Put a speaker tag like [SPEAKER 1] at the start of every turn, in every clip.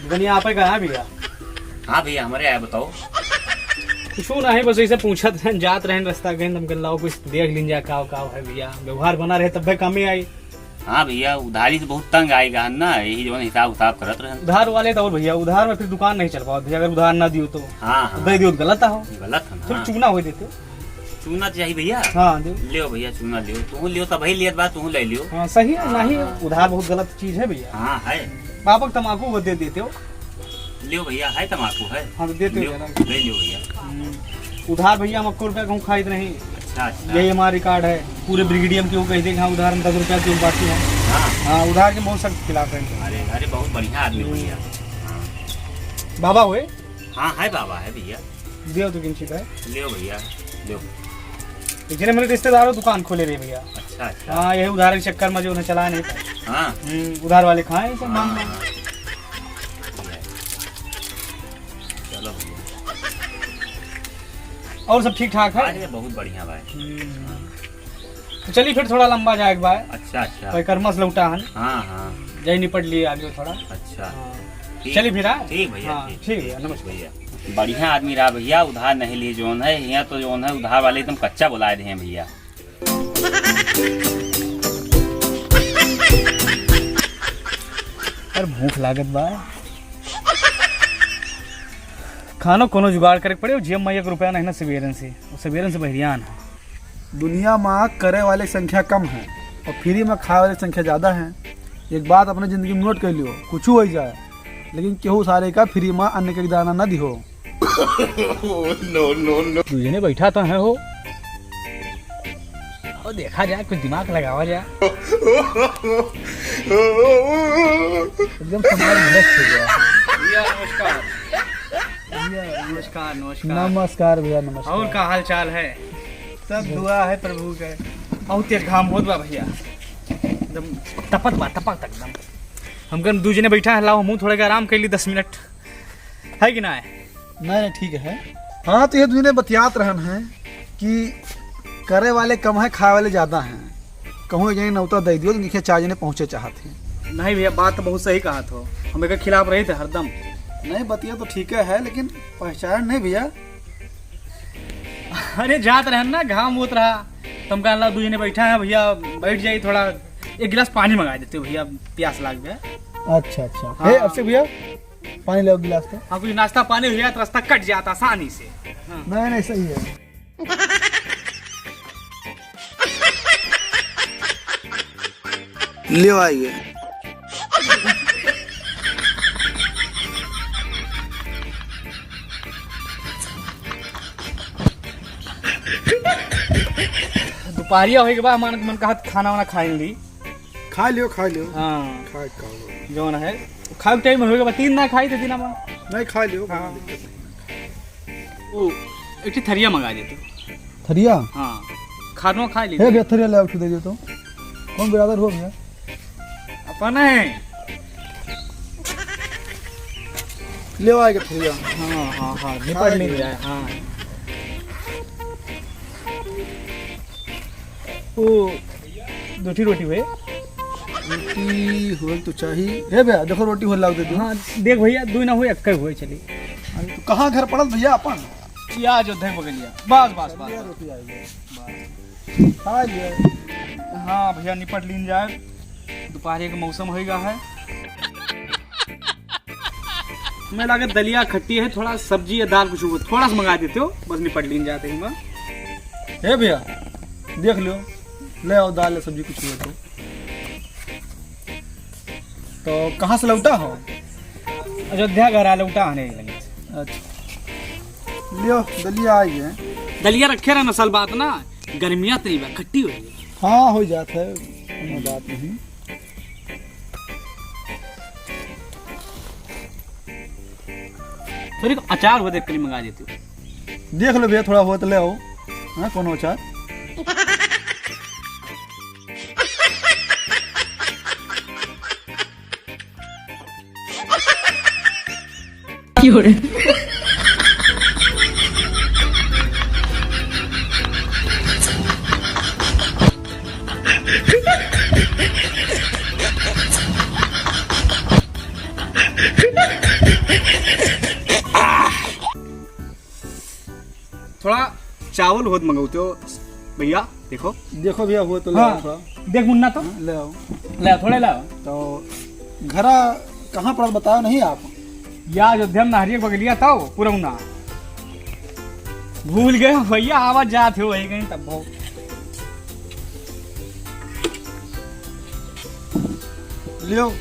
[SPEAKER 1] दुनिया आप कहा भैया?
[SPEAKER 2] हाँ भैया हमारे आया बताओ।
[SPEAKER 1] कुछ नहीं, बस ऐसे पूछत रहे, जात रहे रास्ता गए, हम लाओ कुछ देख लीजिए काव काव है भैया, व्यवहार बना रहे तब कम ही आई।
[SPEAKER 2] हाँ भैया उधारी से बहुत तंग आएगा ना, यही जो हिसाब उताब करत रहे।
[SPEAKER 1] उधार वाले तो और भैया उधार में फिर दुकान नहीं चल पाओ भैया, अगर उधार ना दियो तो।
[SPEAKER 2] हाँ
[SPEAKER 1] दे दियो तो गलत हो,
[SPEAKER 2] गलत है
[SPEAKER 1] थोड़ा
[SPEAKER 2] ना।
[SPEAKER 1] चूना हो देते।
[SPEAKER 2] चूना चाहिए भैया?
[SPEAKER 1] हाँ दे।
[SPEAKER 2] लियो भैया चूना लियो, तू लियो तब ही लियत बात तू ले लियो।
[SPEAKER 1] हाँ सही है, नहीं उधार बहुत गलत चीज है भैया।
[SPEAKER 2] हाँ है।
[SPEAKER 1] पापा तम्बाकू वो दे देते हो।
[SPEAKER 2] लियो भैया, है तम्बाकू है।
[SPEAKER 1] हाँ तो देते हो जरा।
[SPEAKER 2] ले लियो भैया।
[SPEAKER 1] उधार भैया हम 1 रुपया कहूँ खाई नहीं।
[SPEAKER 2] अच्छा अच्छा।
[SPEAKER 1] यही हमारा रिकॉर्ड है पूरे ब्रिगेडियम के। वो कह देंगे हाँ उधार में 10 रुपया क्यों बाकी है।
[SPEAKER 2] हाँ
[SPEAKER 1] हाँ उधार के बहुत सख्त खिलाफ है।
[SPEAKER 2] अरे अरे बहुत बढ़िया आदमी भैया।
[SPEAKER 1] बाबा हुए
[SPEAKER 2] हाँ है बाबा है भैया।
[SPEAKER 1] दियो तो किंचित है।
[SPEAKER 2] लियो भैया लियो।
[SPEAKER 1] जिन्हें मेरे रिश्तेदारों दुकान खोले रहे भैया।
[SPEAKER 2] अच्छा अच्छा।
[SPEAKER 1] हाँ यही उधार के चक्कर में जो उन्हें चला नहीं पाए।
[SPEAKER 2] हाँ
[SPEAKER 1] उधार वाले खाए सब मांग मांग।
[SPEAKER 2] चलो भैया।
[SPEAKER 1] और सब ठीक ठाक है?
[SPEAKER 2] अरे बहुत बढ़िया भाई।
[SPEAKER 1] तो चलिए फिर थोड़ा लंबा जाएगा भाई।
[SPEAKER 2] अच्छा अच्छा।
[SPEAKER 1] कोई कर्मस लौटा है
[SPEAKER 2] हाँ हाँ।
[SPEAKER 1] जय निपट लिए आगे थोड़ा।
[SPEAKER 2] अच्छा ठीक।
[SPEAKER 1] चलिए फिर। हाँ
[SPEAKER 2] ठीक भैया
[SPEAKER 1] हाँ, ठीक भैया नमस्कार
[SPEAKER 2] भैया। बढ़िया आदमी रहा भैया, उधार नहीं लिए जोन है यहाँ तो जोन है उधार वाले एकदम कच्चा बुलाए थे भैया।
[SPEAKER 1] अरे भूख लागत बा, खानो कोनो जुगाड़ करे पड़े। जेब में 1 रुपया नहीं ना सवेरन से बहरियान है।
[SPEAKER 3] दुनिया में करे वाले संख्या कम है और फ्री में खाए वाले संख्या ज़्यादा है। एक बात अपने ज़िंदगी में नोट कर लियो, कुछ हो जाए लेकिन केहू सारे का फ्री में अन्न के दाना न दिहो।
[SPEAKER 1] तुझे ने बैठा तो है हो और देखा जाए कुछ दिमाग लगावा जाए। एकदम समाज मस्त हो गया। भैया नमस्कार। नमस्कार नमस्कार।
[SPEAKER 3] नमस्कार भैया नमस्कार।
[SPEAKER 1] और का हाल चाल है? सब दुआ है प्रभु के। बहुत तेज घाम होत बा भैया, एकदम टपक एकदम। हम कल दू जने बैठा है, लाओ मुँह थोड़े का आराम कर ली 10 मिनट है कि ना?
[SPEAKER 3] नहीं ठीक है। हाँ तो ये दुनिया बतियात रहन है कि करे वाले कम है खाए वाले ज़्यादा हैं। कहूँ जने नौता दे दियो तो देखिए 4 जने पहुँचे चाहते हैं।
[SPEAKER 1] नहीं भैया बात तो बहुत सही कहा तो, हम एक खिलाफ रहे थे हरदम।
[SPEAKER 3] नहीं बतिया तो ठीक है लेकिन पहचान नहीं भैया।
[SPEAKER 1] अरे जात रहन ना, घाम होत रहा, तुम कहा दू जने बैठा है भैया, बैठ जाइए थोड़ा 1 गिलास पानी मंगा देते हो भैया, प्यास लाग गया।
[SPEAKER 3] अच्छा अच्छा।
[SPEAKER 1] हाँ।
[SPEAKER 3] अभिषेक भैया पानी ले गिलास तो।
[SPEAKER 1] हाँ कुछ नाश्ता पानी हो जाए तो रास्ता कट जाता आसानी से। हाँ।
[SPEAKER 3] नहीं सही है। ले आइए।
[SPEAKER 1] दोपहरिया होने के बाद हमारे मन कहा खाना वाना खाए ली।
[SPEAKER 3] खा लियो
[SPEAKER 1] हाँ
[SPEAKER 3] खा
[SPEAKER 1] जो ना है खाए टाइम में होगा 3 ना खाई थे 3 में।
[SPEAKER 3] नहीं खा लियो।
[SPEAKER 1] हाँ। वो एक थरिया मंगा देते।
[SPEAKER 3] थरिया?
[SPEAKER 1] हाँ खानो खा ली।
[SPEAKER 3] है भैया थरिया ले आओ दे दियो तो। कौन बिरादर हो भैया?
[SPEAKER 1] अपन है।
[SPEAKER 3] ले आएगा थरिया।
[SPEAKER 1] हाँ हाँ हाँ निपट नहीं जाए। हाँ वो 2 रोटी हुए।
[SPEAKER 3] रोटी हो तो चाहिए। है भैया देखो रोटी हो लाग दे दियो।
[SPEAKER 1] हाँ देख भैया 2 ना हुए 1 हुए चली।
[SPEAKER 3] तो कहाँ घर पड़ल भैया अपन?
[SPEAKER 1] या अयोध्या बगलिया बस
[SPEAKER 3] रोटी आएगी। खा लियो।
[SPEAKER 1] हाँ भैया निपट लीन जाए, दोपहर का मौसम होगा है। मैं लगा दलिया खट्टी है, थोड़ा सब्जी या दाल कुछ थोड़ा सा मंगा देते हो, बस निपट लीन जाते हैं।
[SPEAKER 3] है भैया देख लियो, ले आओ दाल सब्जी कुछ हुआ तो कहाँ से लौटा हो?
[SPEAKER 1] अयोध्या घर आ लौटा आने लगे।
[SPEAKER 3] अच्छा लियो दलिया आई है।
[SPEAKER 1] दलिया रखे रहा नसल बात ना, गर्मियाँ तो नहीं खट्टी हो गई।
[SPEAKER 3] हाँ हो जाता है, कोई बात नहीं।
[SPEAKER 1] थोड़ी अचार हो देख कर मंगा देती हो।
[SPEAKER 3] देख लो भैया थोड़ा बहुत तो ले आओ। हाँ कौन अचार?
[SPEAKER 1] चावल बहुत मंगौते हो भैया। देखो
[SPEAKER 3] देखो भैया वो तो ले
[SPEAKER 1] हाँ।
[SPEAKER 3] आओ थोड़ा।
[SPEAKER 1] देख मुन्ना तो
[SPEAKER 3] ले आओ।
[SPEAKER 1] ले थोड़े लाओ।
[SPEAKER 3] तो घरा कहाँ पड़ा बताओ नहीं आप?
[SPEAKER 1] या अयोध्या में नारियल बगलिया था पूरा मुन्ना भूल गए भैया, आवाज जाते हो वही कहीं तब बहुत।
[SPEAKER 3] लियो।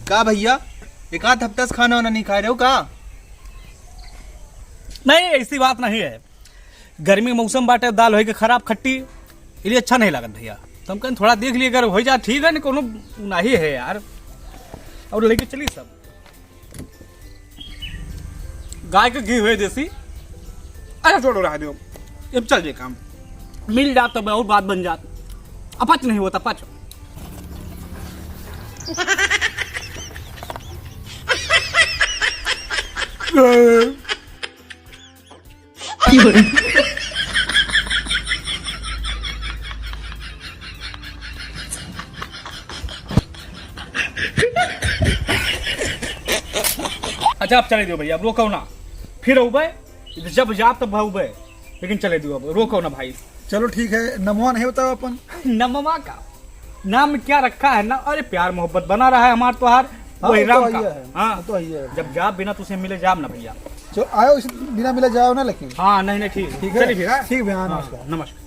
[SPEAKER 4] का भैया एक आध हफ्ता से खाना वाना नहीं खा रहे हो का?
[SPEAKER 1] नहीं ऐसी बात नहीं है, गर्मी के मौसम बाटे, दाल होई के खराब खट्टी इसलिए अच्छा नहीं लागत भैया। तो हम कहीं थोड़ा देख लिए अगर हो जा ठीक है, नहीं कोनो नहीं है यार। और लेके चली सब गाय के घी हुए देसी। अरे छोड़ो रहा दो, अब चल जे काम मिल जात तो बहुत बात बन जात। अपच नहीं होता पच। अच्छा अब चले दो भैया, अब रोको ना, फिर उबे जब जाप तब उबे, लेकिन चले दो अब, रोको ना भाई।
[SPEAKER 3] चलो ठीक है, नमवा नहीं बताओ अपन।
[SPEAKER 1] नमवा का नाम क्या रखा है ना, अरे प्यार मोहब्बत बना रहा है हमार त्योहार वही राम का। हाँ
[SPEAKER 3] तो है।
[SPEAKER 1] जब जाप बिना तुझे मिले जाप ना भैया।
[SPEAKER 3] जो आयो इस बिना मिले जाओ ना, लेकिन
[SPEAKER 1] हाँ नहीं नहीं ठीक
[SPEAKER 3] ठीक है।
[SPEAKER 1] चलिए फिर। हाँ?
[SPEAKER 3] ठीक भैया,
[SPEAKER 1] हाँ,
[SPEAKER 3] नमस्कार।
[SPEAKER 1] नमस्कार।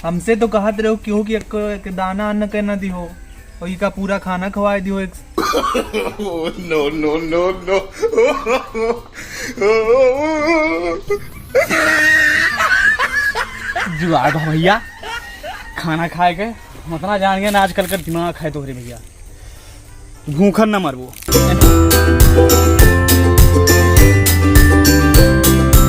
[SPEAKER 4] हमसे तो कहत रहो क्यों कि एक दाना अन्न के न दिहो और इका पूरा खाना खवाए दिहो एक।
[SPEAKER 1] जुआ भैया खाना खाए के मतलब जान गया ना, आजकल का दिमाग है तोहरे भैया, भूखन न मरबो।